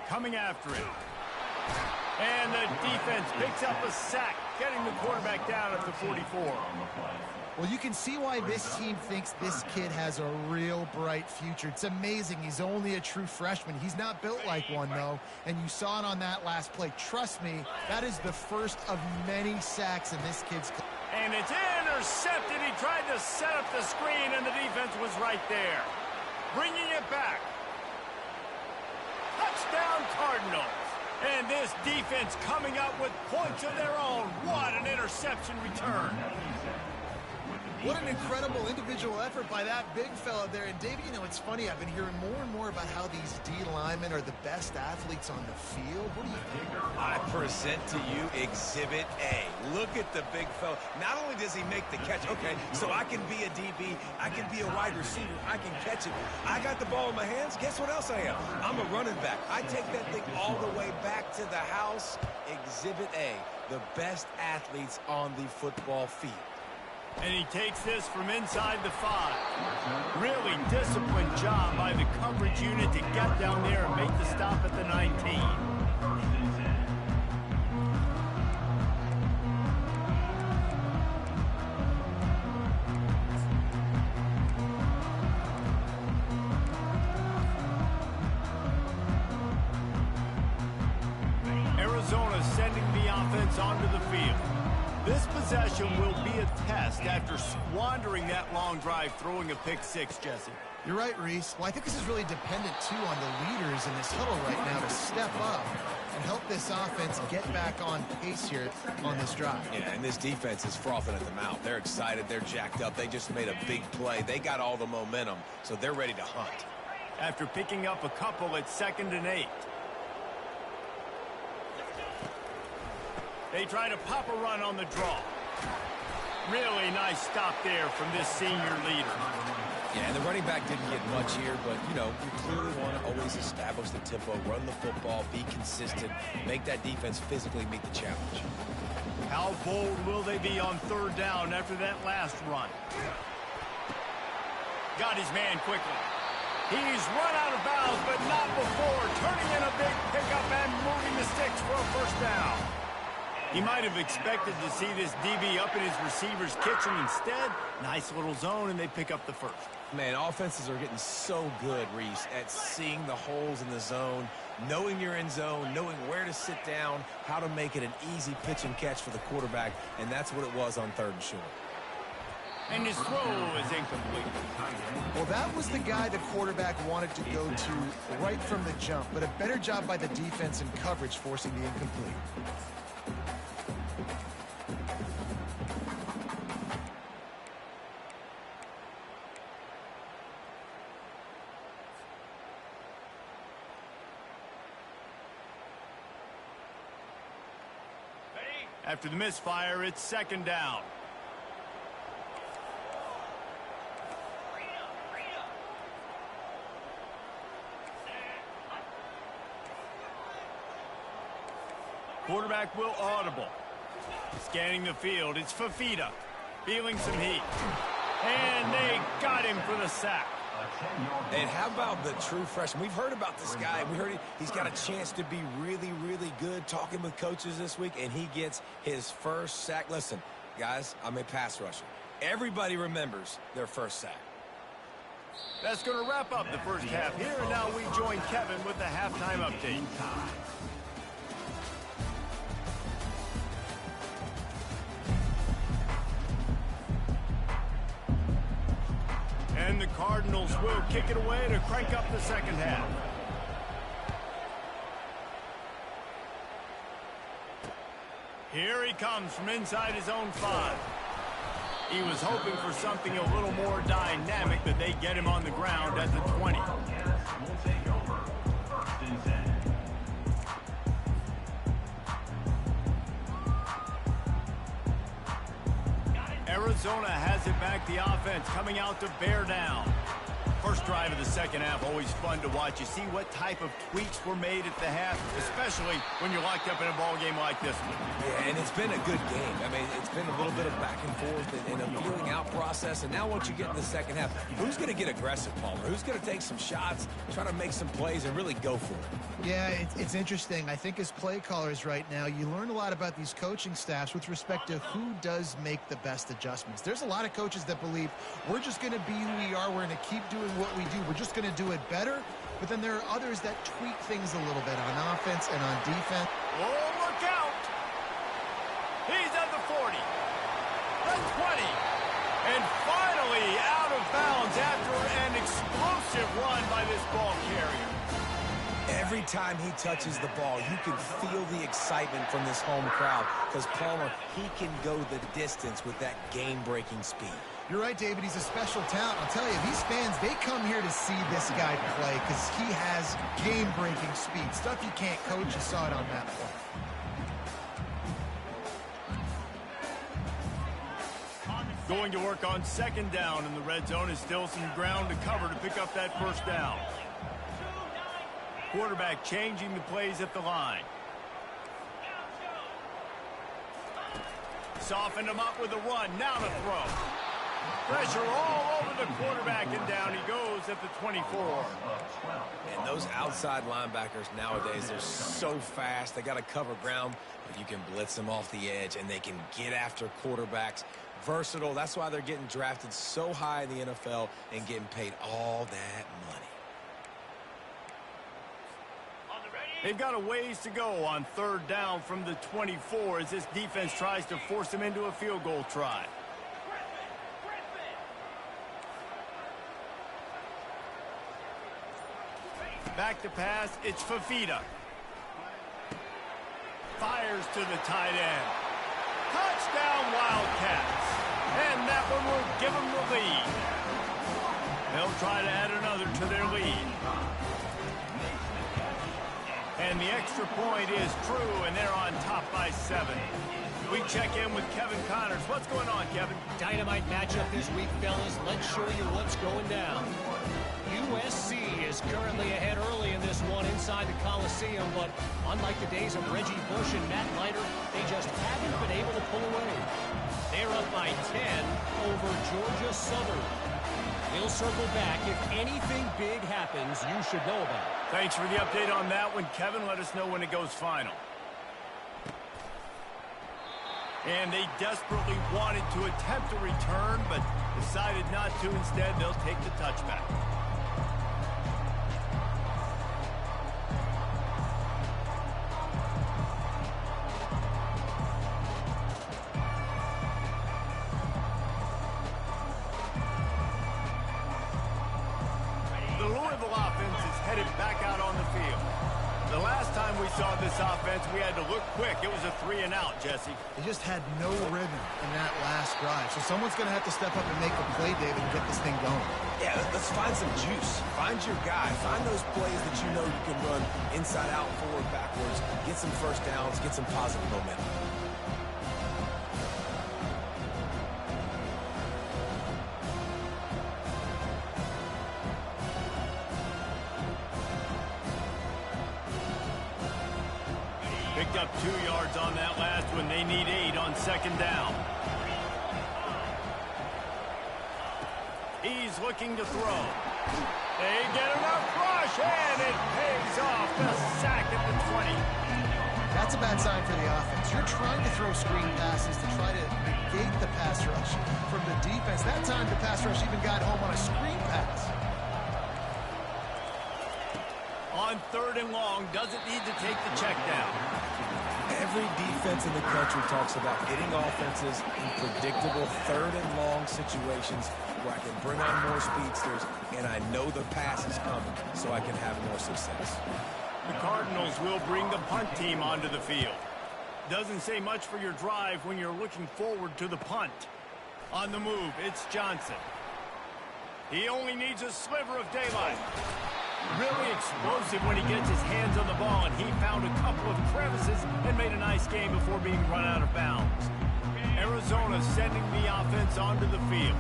coming after him. And the defense picks up a sack, getting the quarterback down at the 44. Well, you can see why this team thinks this kid has a real bright future. It's amazing. He's only a true freshman. He's not built like one, though, and you saw it on that last play. Trust me, that is the first of many sacks in this kid's career. And it's intercepted. He tried to set up the screen, and the defense was right there. Bringing it back. Touchdown, Cardinals. And this defense coming up with points of their own. What an interception return. What an incredible individual effort by that big fella there. And, David, you know, it's funny. I've been hearing more and more about how these D linemen are the best athletes on the field. What do you think? I present to you Exhibit A. Look at the big fella. Not only does he make the catch, okay, so I can be a DB, I can be a wide receiver, I can catch it. I got the ball in my hands. Guess what else I am? I'm a running back. I take that thing all the way back to the house. Exhibit A, the best athletes on the football field. And he takes this from inside the 5. Really disciplined job by the coverage unit to get down there and make the stop at the 19. Arizona sending the offense onto the field. This possession will be a test after squandering that long drive, throwing a pick 6, Jesse. You're right, Reese. Well, I think this is really dependent, too, on the leaders in this huddle right now to step up and help this offense get back on pace here on this drive. Yeah, and this defense is frothing at the mouth. They're excited. They're jacked up. They just made a big play. They got all the momentum, so they're ready to hunt. After picking up a couple at 2nd and 8. They try to pop a run on the draw. Really nice stop there from this senior leader. Yeah, and the running back didn't get much here, but, you know, you clearly want to always establish the tempo, run the football, be consistent, make that defense physically meet the challenge. How bold will they be on 3rd down after that last run? Got his man quickly. He's run out of bounds, but not before turning in a big pickup and moving the sticks for a 1st down. He might have expected to see this DB up in his receiver's kitchen. Instead, nice little zone, and they pick up the 1st. Man, offenses are getting so good, Reese, at seeing the holes in the zone, knowing you're in zone, knowing where to sit down, how to make it an easy pitch and catch for the quarterback, and that's what it was on 3rd and short. And his throw is incomplete. Well, that was the guy the quarterback wanted to go to right from the jump, but a better job by the defense in coverage forcing the incomplete. After the misfire, it's 2nd down. Quarterback will audible. Scanning the field, it's Fafita. Feeling some heat. And they got him for the sack. And how about the true freshman? We've heard about this guy. We heard he's got a chance to be really, really good. Talking with coaches this week, and he gets his 1st sack. Listen, guys, I'm a pass rusher. Everybody remembers their 1st sack. That's going to wrap up the 1st half here, and now we join Kevin with the halftime update. And the Cardinals will kick it away to crank up the 2nd half. Here he comes from inside his own 5. He was hoping for something a little more dynamic, but they get him on the ground at the 20. Arizona has it back, the offense coming out to bear down. First drive of the second half, always fun to watch. You see what type of tweaks were made at the half, especially when you're locked up in a ball game like this one. Yeah, and it's been a good game. I mean, it's been a little bit of back and forth and a feeling out process. And now once you get in the second half, who's going to get aggressive, Palmer? Who's going to take some shots, try to make some plays, and really go for it? Yeah, it's interesting. I think as play callers right now, you learn a lot about these coaching staffs with respect to who does make the best adjustments. There's a lot of coaches that believe we're just going to be who we are. We're going to keep doing what we do. We're just going to do it better. But then there are others that tweak things a little bit on offense and on defense. Oh, look out! He's at the 40, the 20, and finally out of bounds after an explosive run by this ball carrier. Every time he touches the ball, you can feel the excitement from this home crowd because Palmer, he can go the distance with that game-breaking speed. You're right, David. He's a special talent. I'll tell you, these fans, they come here to see this guy play because he has game-breaking speed. Stuff you can't coach. You saw it on that play. Going to work on second down in the red zone is still some ground to cover to pick up that first down. Quarterback changing the plays at the line. Softened him up with a run. Now to throw. Pressure all over the quarterback, and down he goes at the 24. And those outside linebackers nowadays, they're so fast. They got to cover ground, but you can blitz them off the edge, and they can get after quarterbacks. Versatile. That's why they're getting drafted so high in the NFL and getting paid all that money. They've got a ways to go on third down from the 24 as this defense tries to force them into a field goal try. Back to pass, it's Fafita. Fires to the tight end. Touchdown, Wildcats. And that one will give them the lead. They'll try to add another to their lead. And the extra point is true, and they're on top by 7. We check in with Kevin Connors. What's going on, Kevin? Dynamite matchup this week, fellas. Let's show you what's going down. USC is currently ahead early in this one inside the Coliseum, but unlike the days of Reggie Bush and Matt Leiter, they just haven't been able to pull away. They're up by 10 over Georgia Southern. We'll circle back. If anything big happens, you should know about it. Thanks for the update on that one, Kevin. Let us know when it goes final. And they desperately wanted to attempt a return, but decided not to. Instead, they'll take the touchback. Offense, we had to look quick. It was a 3-and-out, Jesse. They just had no rhythm in that last drive. So someone's going to have to step up and make a play, David, and get this thing going. Yeah, let's find some juice. Find your guy. Find those plays that you know you can run inside out, forward, backwards. Get some first downs. Get some positive momentum. Picked up 2 yards on that last one. They need 8 on second down. He's looking to throw. They get enough rush, and it pays off. The sack at the 20. That's a bad sign for the offense. You're trying to throw screen passes to try to negate the pass rush from the defense. That time, the pass rush even got home on a screen pass. On third and long, doesn't need to take the check down. Every defense in the country talks about getting offenses in predictable third and long situations where I can bring on more speedsters and I know the pass is coming so I can have more success. The Cardinals will bring the punt team onto the field. Doesn't say much for your drive when you're looking forward to the punt. On the move, it's Johnson. He only needs a sliver of daylight. Really explosive when he gets his hands on the ball, and he found a couple of crevices and made a nice game before being run out of bounds. Arizona sending the offense onto the field.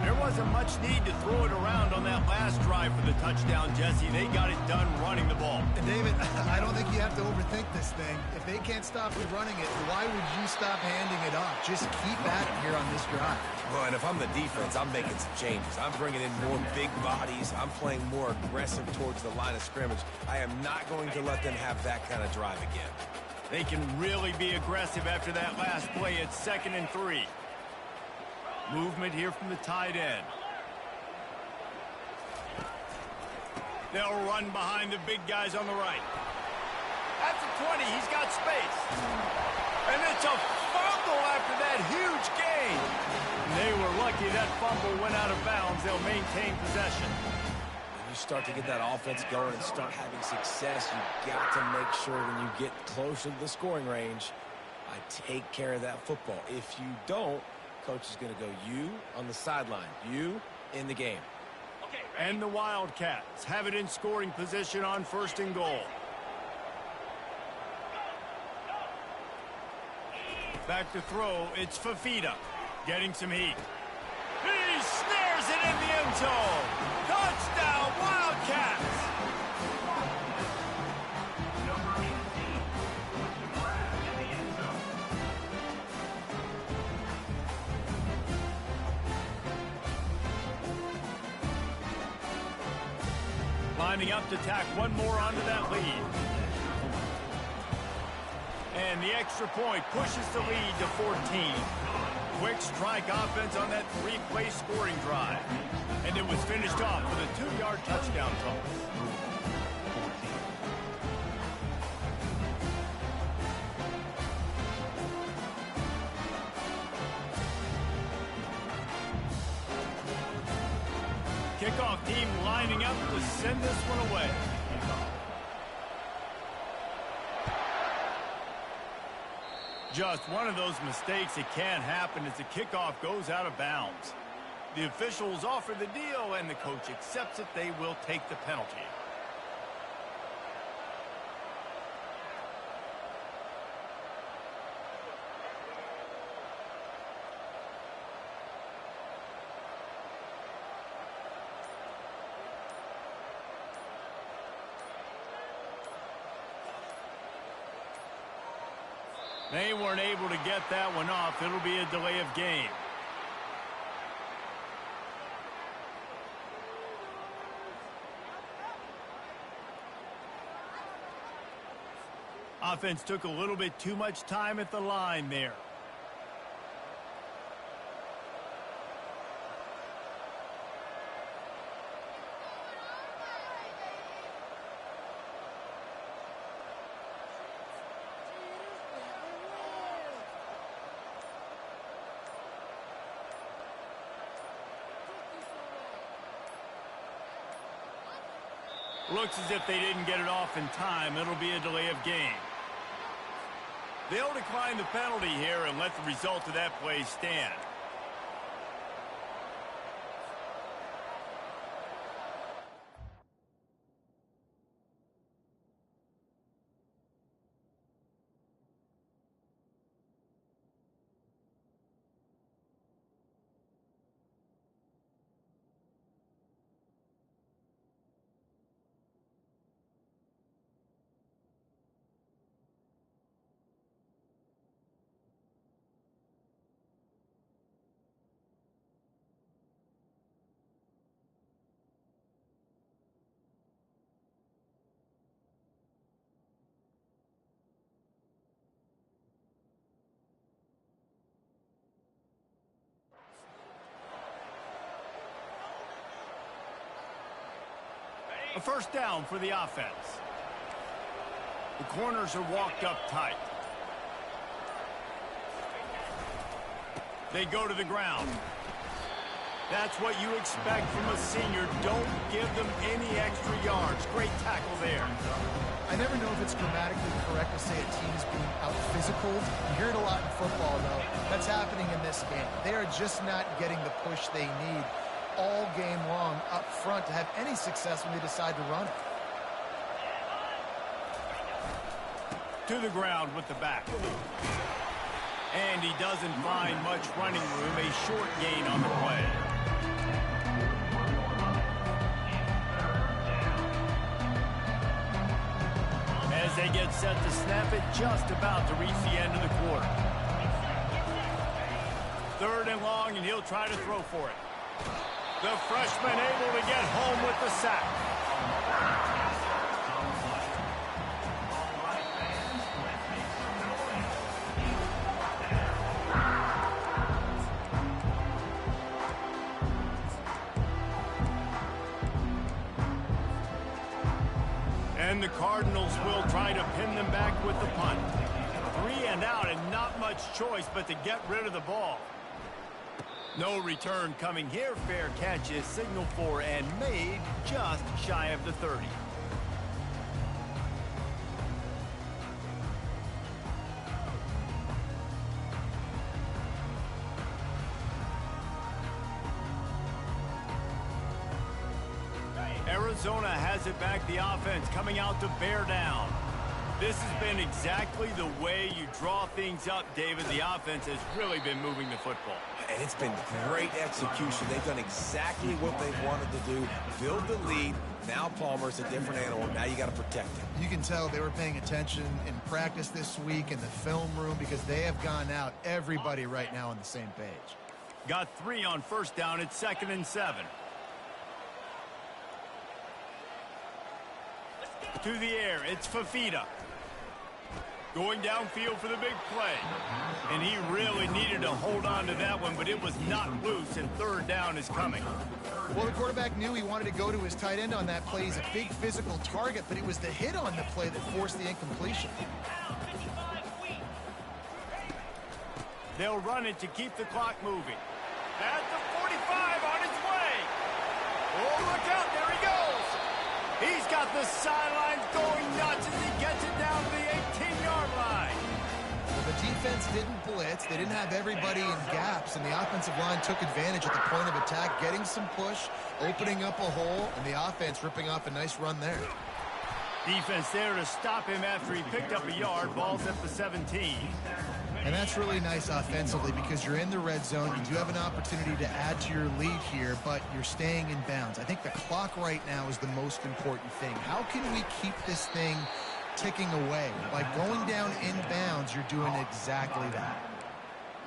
There wasn't much need to throw it around on that last drive for the touchdown, Jesse. They got it done running the ball. And David, I don't think you have to overthink this thing. If they can't stop you running it, why would you stop handing it off? Just keep at it here on this drive. Well, and if I'm the defense, I'm making some changes. I'm bringing in more big bodies. I'm playing more aggressive towards the line of scrimmage. I am not going to let them have that kind of drive again. They can really be aggressive after that last play. It's 2nd and 3. Movement here from the tight end. They'll run behind the big guys on the right. At the 20, he's got space. And it's a fumble after that huge gain. They were lucky that fumble went out of bounds. They'll maintain possession. When you start to get that offense going and start having success, you've got to make sure when you get closer to the scoring range, I take care of that football. If you don't, coach is going to go, you on the sideline, you in the game. And the Wildcats have it in scoring position on 1st and goal. Back to throw, it's Fafita getting some heat. He snares it in the end zone. Touchdown, Wildcats! Lining up to tack one more onto that lead. And the extra point pushes the lead to 14. Quick strike offense on that 3-play scoring drive. And it was finished off with a 2-yard touchdown toss. Kickoff team lining up to send this one away. Just one of those mistakes that can happen as the kickoff goes out of bounds. The officials offer the deal, and the coach accepts it. They will take the penalty. They weren't able to get that one off. It'll be a delay of game. Offense took a little bit too much time at the line there. Looks as if they didn't get it off in time. It'll be a delay of game. They'll decline the penalty here and let the result of that play stand. A first down for the offense. The corners are walked up tight. They go to the ground. That's what you expect from a senior. Don't give them any extra yards. Great tackle there. I never know if it's grammatically correct to say a team's being out-physical. You hear it a lot in football, though. That's happening in this game. They are just not getting the push they need all game long up front to have any success when they decide to run it. To the ground with the back. And he doesn't find much running room. A short gain on the play. they get set to snap it just about to reach the end of the quarter. 3rd and long, and he'll try to throw for it. The freshman able to get home with the sack. And the Cardinals will try to pin them back with the punt. 3 and out, and not much choice but to get rid of the ball. No return coming here. Fair catch is signaled for and made just shy of the 30. Arizona has it back, the offense coming out to bear down. This has been exactly the way you draw things up, David. The offense has really been moving the football. And it's been great execution. They've done exactly what they wanted to do. Build the lead. Now Palmer's a different animal. Now you got to protect him. You can tell they were paying attention in practice this week in the film room because they have gone out, everybody right now on the same page. Got 3 on 1st down. It's 2nd and 7. To the air, it's Fafita. Going downfield for the big play. And he really needed to hold on to that one, but it was not loose, and 3rd down is coming. Well, the quarterback knew he wanted to go to his tight end on that play. He's a big physical target, but it was the hit on the play that forced the incompletion. They'll run it to keep the clock moving. At the 45 on his way. Oh, look out, there he goes. He's got the sidelines going nuts as he gets it down to the 18-yard line. Well, the defense didn't blitz. They didn't have everybody in gaps, and the offensive line took advantage at the point of attack, getting some push, opening up a hole, and the offense ripping off a nice run there. Defense there to stop him after he picked up a yard. Ball's at the 17. And that's really nice offensively because you're in the red zone. You do have an opportunity to add to your lead here, but you're staying in bounds. I think the clock right now is the most important thing. How can we keep this thing ticking away? By going down in bounds, you're doing exactly that.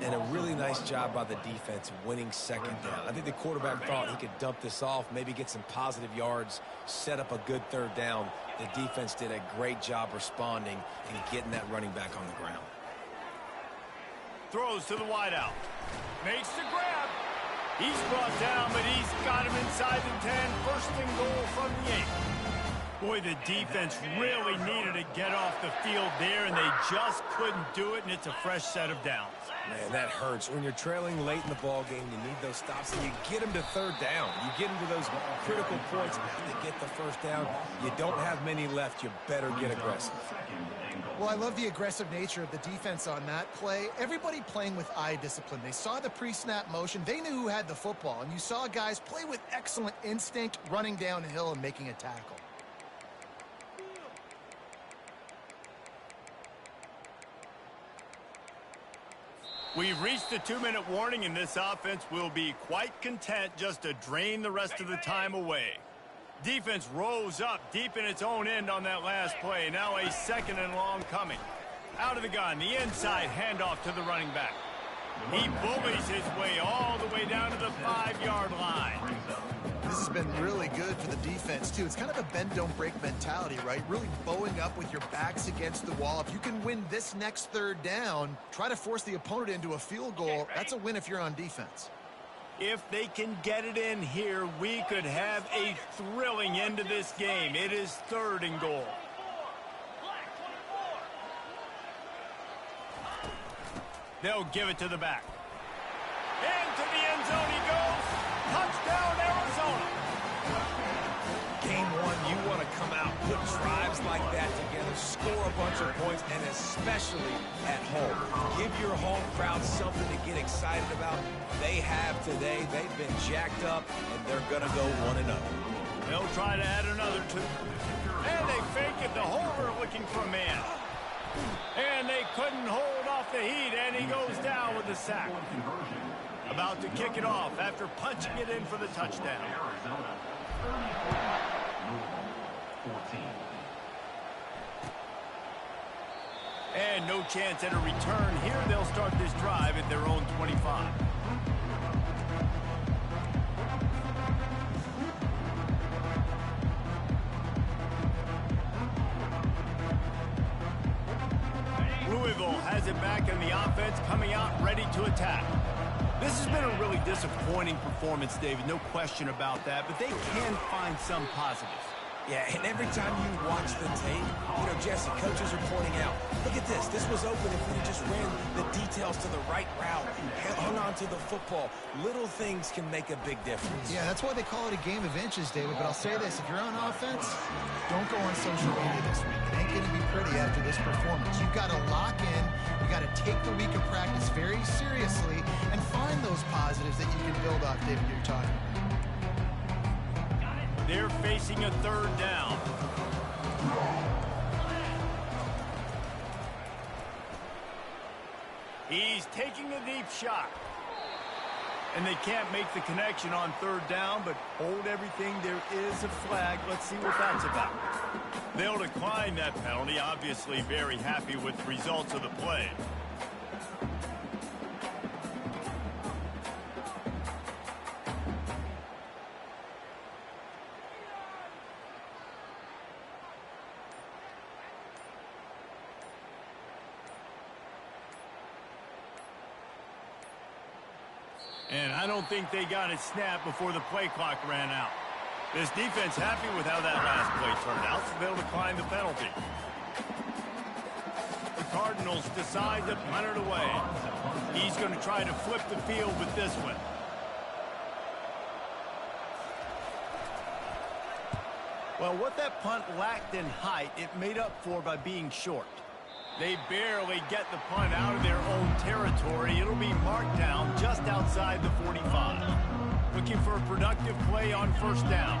And a really nice job by the defense winning 2nd down. I think the quarterback thought he could dump this off, maybe get some positive yards, set up a good 3rd down. The defense did a great job responding and getting that running back on the ground. Throws to the wideout. Makes the grab. He's brought down, but he's got him inside the 10. 1st and goal from the 8. Boy, the defense really needed to get off the field there, and they just couldn't do it, and it's a fresh set of downs. Man, that hurts. When you're trailing late in the ball game, you need those stops, and you get them to 3rd down. You get them to those critical points to get the 1st down. You don't have many left. You better get aggressive. Well, I love the aggressive nature of the defense on that play. Everybody playing with eye discipline. They saw the pre-snap motion. They knew who had the football, and you saw guys play with excellent instinct, running downhill and making a tackle. We've reached the 2-minute warning, and this offense will be quite content just to drain the rest of the time away. Defense rose up deep in its own end on that last play. Now a 2nd and long coming. Out of the gun, the inside handoff to the running back. He bullies his way all the way down to the 5-yard line. This has been really good for the defense, too. It's kind of a bend-don't-break mentality, right? Really bowing up with your backs against the wall. If you can win this next 3rd down, try to force the opponent into a field goal. That's a win if you're on defense. If they can get it in here, we could have a thrilling end to this game. It is 3rd and goal. They'll give it to the back. Into the end zone he goes. Touchdown, Arizona. Game 1, you want to come out, put drives like that together, score a bunch of points, and especially at home. Give your home crowd something to get excited about. They have today. They've been jacked up, and they're going to go 1-0. They'll try to add another 2. And they fake it. The holder looking for a man. And they couldn't hold off the heat, and he goes down with the sack. About to kick it off after punching it in for the touchdown. And no chance at a return here. They'll start this drive at their own 25. Louisville has it back in the offense, coming out ready to attack. This has been a really disappointing performance, David. No question about that, but they can find some positives. Yeah, and every time you watch the tape, Jesse, coaches are pointing out, look at this. This was open if we just ran the details to the right route, hung on to the football. Little things can make a big difference. Yeah, that's why they call it a game of inches, David. But I'll say this, if you're on offense, don't go on social media this week. It ain't going to be pretty after this performance. You've got to lock in. You got to take the week of practice very seriously and find those positives that you can build off, David, you're talking about. They're facing a third down. He's taking a deep shot. And they can't make the connection on third down, but hold everything. There is a flag. Let's see what that's about. They'll decline that penalty. Obviously very happy with the results of the play. And I don't think they got it snapped before the play clock ran out. This defense happy with how that last play turned out, so they'll decline the penalty. The Cardinals decide to punt it away. He's going to try to flip the field with this one. Well, what that punt lacked in height, it made up for by being short. They barely get the punt out of their own territory. It'll be marked down just outside the 45. Looking for a productive play on first down.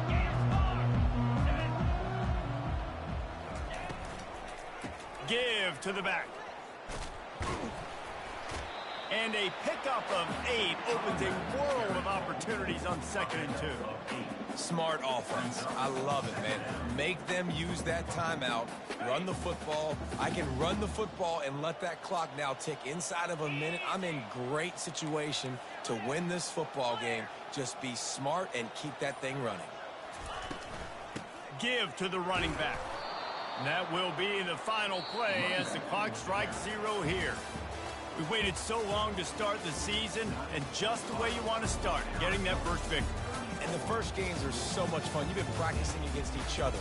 Give to the back. And a pickup of 8 opens a world of opportunities on 2nd and 2. Smart offense. I love it, man. Make them use that timeout. Run the football. I can run the football and let that clock now tick inside of a minute. I'm in great situation to win this football game. Just be smart and keep that thing running. Give to the running back. And that will be the final play as the clock strikes 0 here. We waited so long to start the season, and just the way you want to start, getting that first victory. And the first games are so much fun. You've been practicing against each other.